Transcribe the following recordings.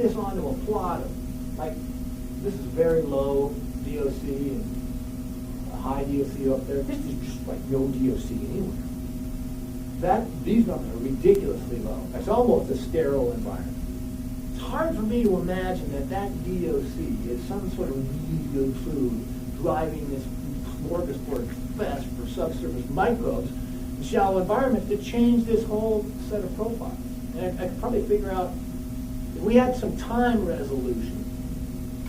this onto a plot of, like, this is very low DOC and a high DOC up there. This is just like no DOC anywhere. These numbers are ridiculously low. It's almost a sterile environment. It's hard for me to imagine that DOC is some sort of really good food driving this smorgasbord fest for subsurface microbes in shallow environments to change this whole set of profiles. And I could probably figure out, if we had some time resolution,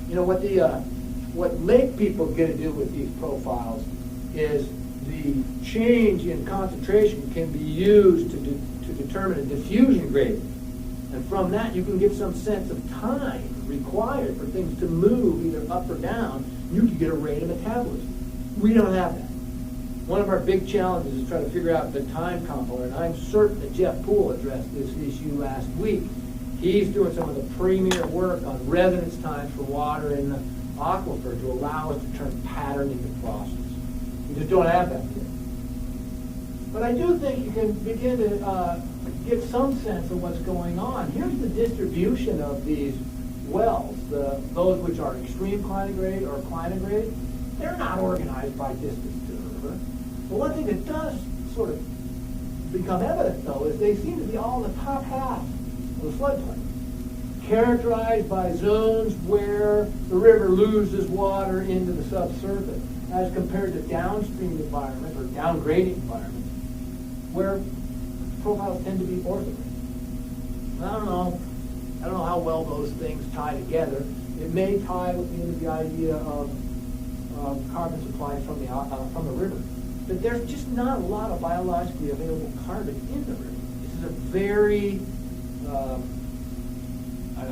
you know, what lake people get to do with these profiles is the change in concentration can be used to determine a diffusion gradient. And from that, you can get some sense of time required for things to move either up or down. You can get a rate of metabolism. We don't have that. One of our big challenges is trying to figure out the time component. I'm certain that Jeff Poole addressed this issue last week. He's doing some of the premier work on resonance times for water in the aquifer to allow us to turn pattern into process. We just don't have that yet. But I do think you can begin to get some sense of what's going on. Here's the distribution of these wells, those which are extreme clinograde or clinograde. They're not organized by distance to the river. But one thing that does sort of become evident, though, is they seem to be all in the top half of the floodplain, characterized by zones where the river loses water into the subsurface, as compared to downstream environments or downgrading environments, where profiles tend to be orthogonal. I don't know how well those things tie together. It may tie into the idea of carbon supply from the river, but there's just not a lot of biologically available carbon in the river. This is a very